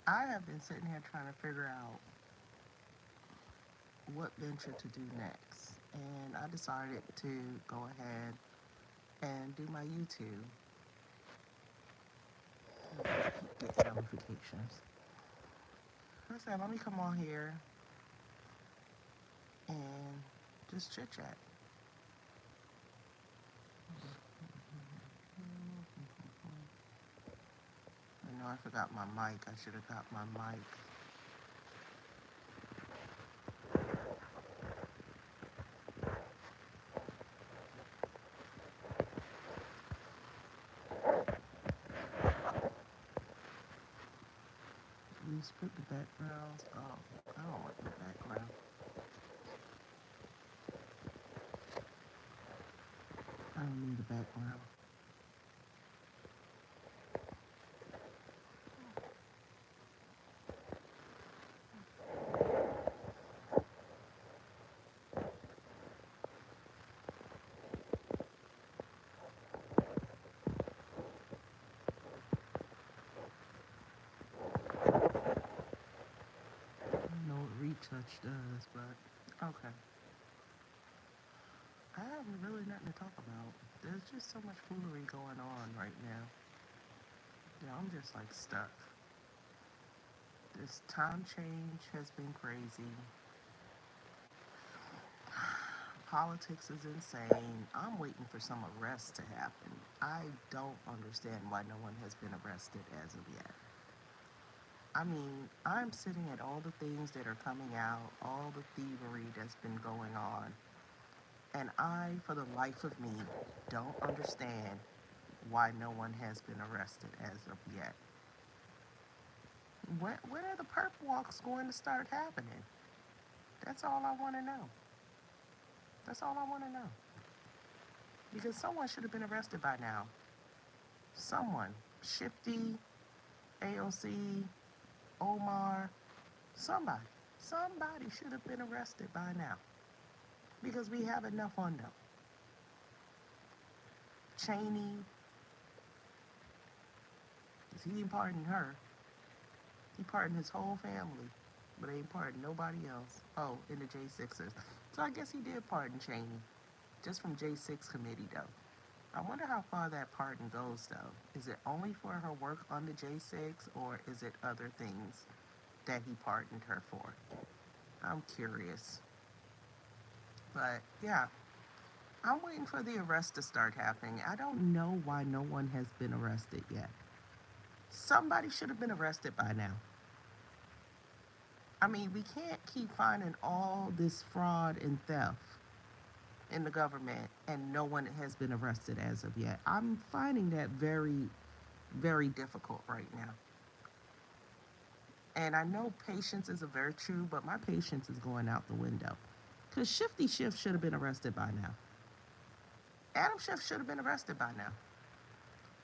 I have been sitting here trying to figure out what venture to do next, and I decided to go ahead and do my YouTube. Get notifications. I said, let me come on here and just chit chat. I know I forgot my mic. I should have got my mic. You split the backgrounds. Oh, I don't want the background. I don't need the background. I don't know what retouch does, but okay. I have really nothing to talk about. There's just so much foolery going on right now. Yeah, I'm just like stuck. This time change has been crazy. Politics is insane. I'm waiting for some arrests to happen. I don't understand why no one has been arrested as of yet. I mean, I'm sitting at all the things that are coming out, all the thievery that's been going on, and I, for the life of me, don't understand why no one has been arrested as of yet. When are the perp walks going to start happening? That's all I want to know. That's all I want to know. Because someone should have been arrested by now. Someone. Shifty, AOC, Omar, somebody. Somebody should have been arrested by now. Because we have enough on them. Cheney, he didn't pardon her. He pardoned his whole family. But he ain't pardoned nobody else. Oh, in the J6ers. So I guess he did pardon Cheney. Just from J6 committee, though. I wonder how far that pardon goes, though. Is it only for her work on the J6, or is it other things that he pardoned her for? I'm curious. But yeah, I'm waiting for the arrest to start happening. I don't know why no one has been arrested yet. Somebody should have been arrested by now. I mean, we can't keep finding all this fraud and theft in the government and no one has been arrested as of yet. I'm finding that very, very difficult right now. And I know patience is a virtue, but my patience is going out the window. Because Shifty Schiff should have been arrested by now. Adam Schiff should have been arrested by now.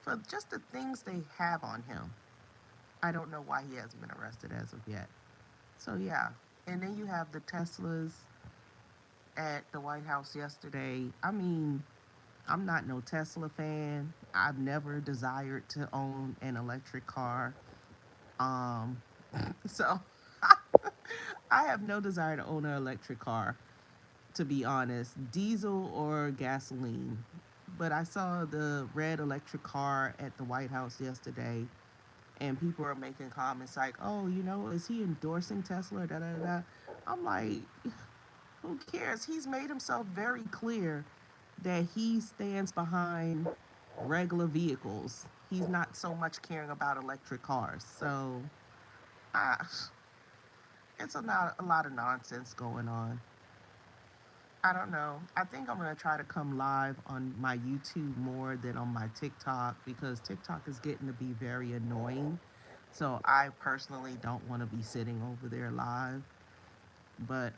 For just the things they have on him. I don't know why he hasn't been arrested as of yet. So yeah. And then you have the Teslas at the White House yesterday. I mean, I'm not no Tesla fan. I've never desired to own an electric car. Um, so I have no desire to own an electric car, to be honest, diesel or gasoline. But I saw the red electric car at the White House yesterday, and people are making comments like, "Oh, is he endorsing Tesla?" Da da da. I'm like, who cares? He's made himself very clear that he stands behind regular vehicles. He's not so much caring about electric cars. So, uh, it's a lot of nonsense going on. I don't know. I think I'm gonna try to come live on my YouTube more than on my TikTok because TikTok is getting to be very annoying. So I personally don't want to be sitting over there live. But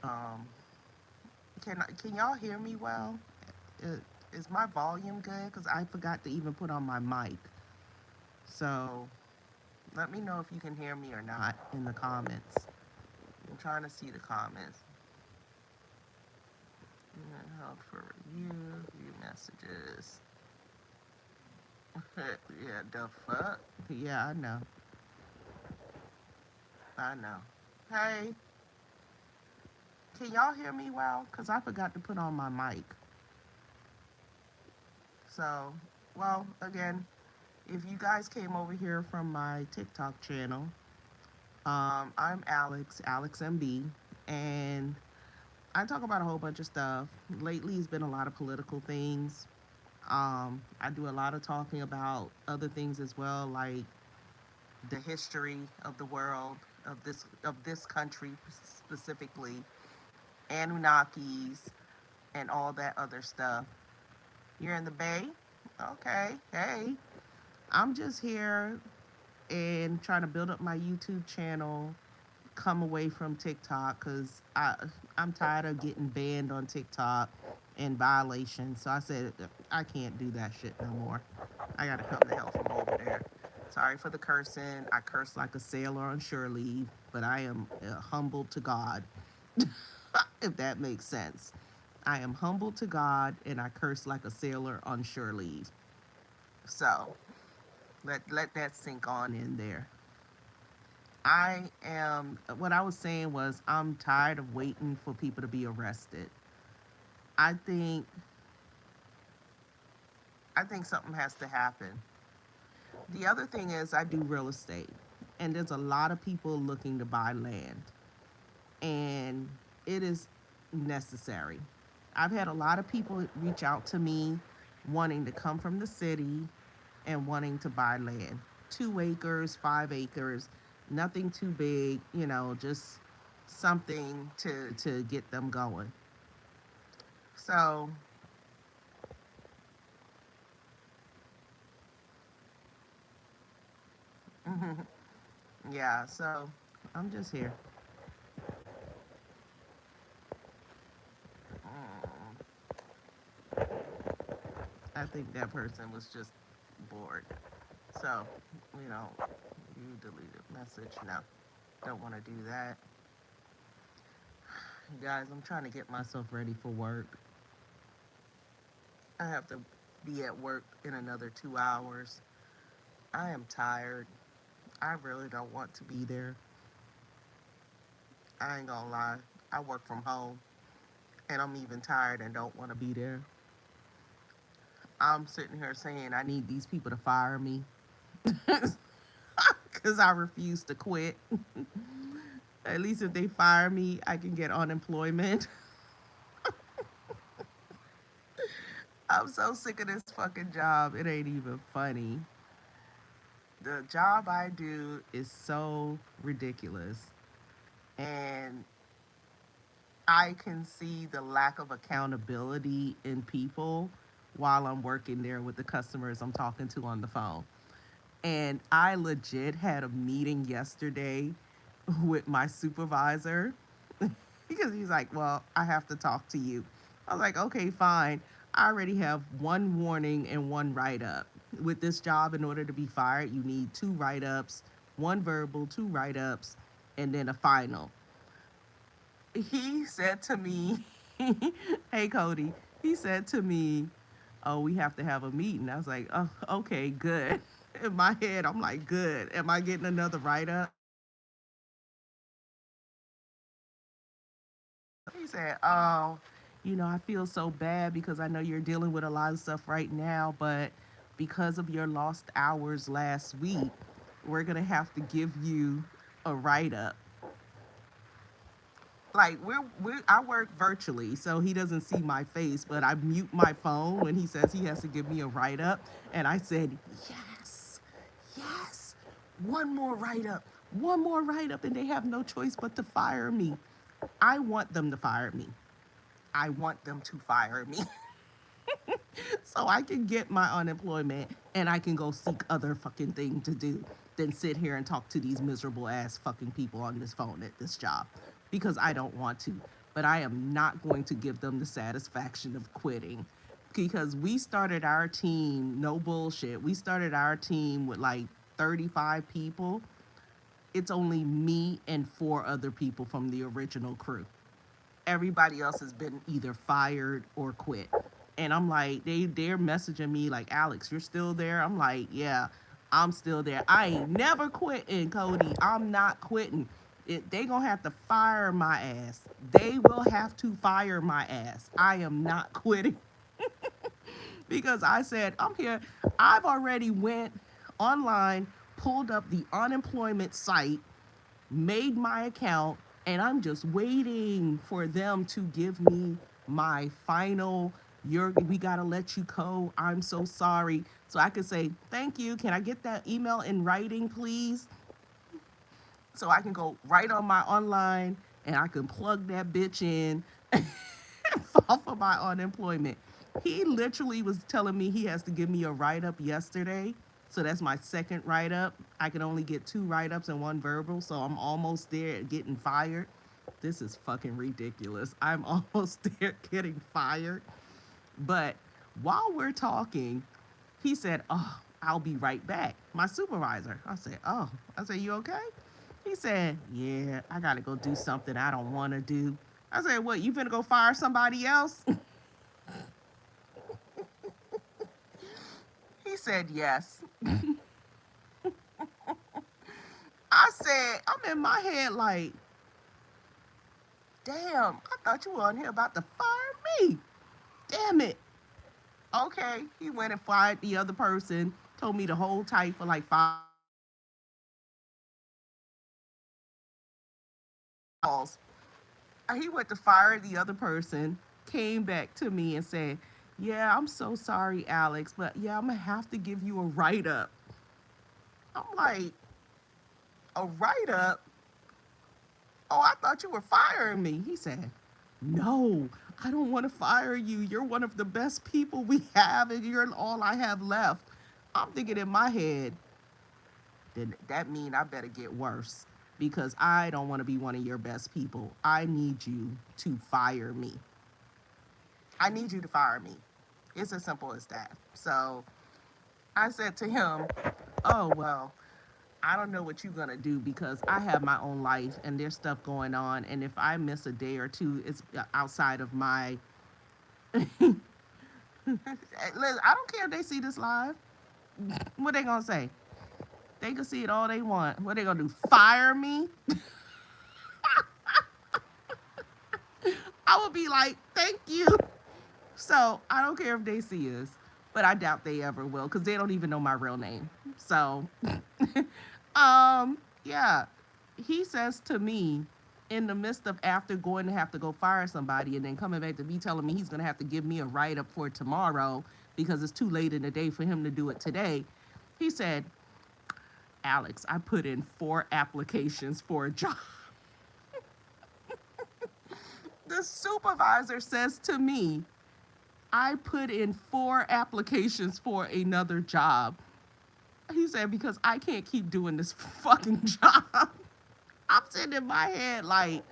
can y'all hear me well? Uh, is my volume good? Because I forgot to even put on my mic. So let me know if you can hear me or not in the comments. I'm trying to see the comments. Held for review, view messages. Yeah, the fuck? Yeah, I know. I know. Hey, can y'all hear me well? Because I forgot to put on my mic. So, well, again, if you guys came over here from my TikTok channel, I'm Alex, Alex MB, and I talk about a whole bunch of stuff. Lately, it's been a lot of political things. I do a lot of talking about other things as well, like the history of the world, of this country specifically, Anunnakis, and all that other stuff. You're in the Bay? Okay. Hey, I'm just here and trying to build up my YouTube channel, come away from TikTok because I'm tired of getting banned on TikTok and violations. So I said I can't do that shit no more. I gotta come the hell from over there. Sorry for the cursing. I curse like a sailor on shore leave, but I am humble to God, if that makes sense. I am humble to God and I curse like a sailor on shore leave. So let that sink on in there. What I was saying was, I'm tired of waiting for people to be arrested. I think, I think something has to happen. The other thing is, I do real estate, and there's a lot of people looking to buy land, and it is necessary. I've had a lot of people reach out to me wanting to come from the city and wanting to buy land. 2 acres, 5 acres, nothing too big, just something to get them going. So, yeah, so I'm just here. Mm, I think that person was just bored. So, you know, you deleted message. No, don't want to do that. Guys, I'm trying to get myself ready for work. I have to be at work in another 2 hours. I am tired. I really don't want to be there. I ain't gonna lie. I work from home and I'm even tired and don't want to be there. I'm sitting here saying I need these people to fire me because I refuse to quit. At least if they fire me, I can get unemployment. I'm so sick of this fucking job. It ain't even funny. The job I do is so ridiculous. And I can see the lack of accountability in people while I'm working there with the customers I'm talking to on the phone. And I legit had a meeting yesterday with my supervisor because he's like, well, I have to talk to you. I was like, okay, fine. I already have one warning and one write up. With this job, in order to be fired, you need two write ups, one verbal, two write ups, and then a final. He said to me, hey, Cody, he said to me, oh, we have to have a meeting. I was like, oh, okay, good. In my head, I'm like, good. Am I getting another write up? He said, oh, I feel so bad because I know you're dealing with a lot of stuff right now, but because of your lost hours last week, we're going to have to give you a write up. Like I work virtually, so he doesn't see my face, but I mute my phone when he says he has to give me a write up, and I said yes, yes, one more write up, one more write up, and they have no choice but to fire me. I want them to fire me. I want them to fire me so I can get my unemployment and I can go seek other fucking thing to do than sit here and talk to these miserable ass fucking people on this phone at this job because I don't want to. But I am not going to give them the satisfaction of quitting because we started our team, no bullshit. We started our team with like 35 people. It's only me and four other people from the original crew. Everybody else has been either fired or quit. And I'm like, they're messaging me like, Alex, you're still there? I'm like, yeah, I'm still there. I ain't never quitting, Cody. I'm not quitting. They gonna have to fire my ass. They will have to fire my ass. I am not quitting because I said I'm here. I've already went online, pulled up the unemployment site, made my account, and I'm just waiting for them to give me my final. We gotta let you go. I'm so sorry. So I could say thank you. Can I get that email in writing, please? So I can go right on my online and I can plug that bitch in and file for my unemployment. He literally was telling me he has to give me a write up yesterday. So that's my second write up. I can only get 2 write ups and 1 verbal. So I'm almost there at getting fired. This is fucking ridiculous. I'm almost there getting fired. But while we're talking, he said, "Oh, I'll be right back." My supervisor. I said, "Oh." I said, "You okay?" He said, "Yeah, I gotta go do something I don't want to do." I said, "What? You finna go fire somebody else?" He said, "Yes." I said, I'm in my head like, damn, I thought you were on here about to fire me. Damn it. Okay. He went and fired the other person, told me to hold tight for like 5 calls. He went to fire the other person, came back to me and said, "Yeah, I'm so sorry, Alex, but yeah, I'm gonna have to give you a write up." I'm like, "A write up? Oh, I thought you were firing me." He said, "No, I don't want to fire you. You're one of the best people we have, and you're all I have left." I'm thinking in my head, then that mean I better get worse because I don't want to be one of your best people. I need you to fire me. I need you to fire me. It's as simple as that. So I said to him, "Oh, well, I don't know what you're going to do because I have my own life and there's stuff going on. And if I miss a day or two, it's outside of my." Listen, I don't care if they see this live. What they going to say? They can see it all they want. What they going to do? Fire me? I would be like, "Thank you." So I don't care if they see us, but I doubt they ever will because they don't even know my real name. So, yeah, he says to me in the midst of after going to have to go fire somebody and then coming back to me telling me he's going to have to give me a write up for tomorrow because it's too late in the day for him to do it today. He said, "Alex, I put in 4 applications for a job." The supervisor says to me, "I put in 4 applications for another job." He said, "Because I can't keep doing this fucking job." I'm sitting in my head like,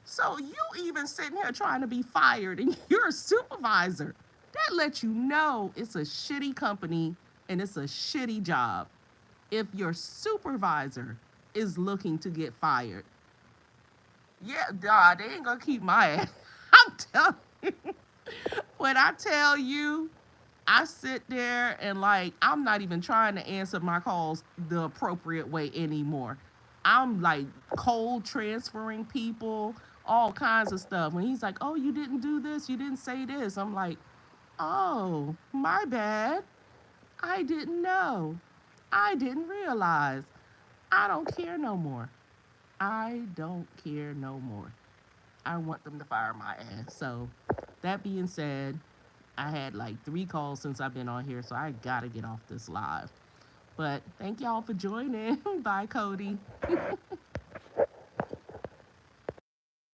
so you even sitting here trying to be fired and you're a supervisor. That lets you know it's a shitty company and it's a shitty job. If your supervisor is looking to get fired, yeah, nah, they ain't gonna keep my ass. I'm telling you. When I tell you, I sit there and like I'm not even trying to answer my calls the appropriate way anymore. I'm like cold transferring people, all kinds of stuff. When he's like, "Oh, you didn't do this, you didn't say this." I'm like, "Oh, my bad. I didn't know. I didn't realize. I don't care no more. I don't care no more. I want them to fire my ass." So, that being said, I had like 3 calls since I've been on here, so I gotta get off this live. But thank y'all for joining. Bye, Cody.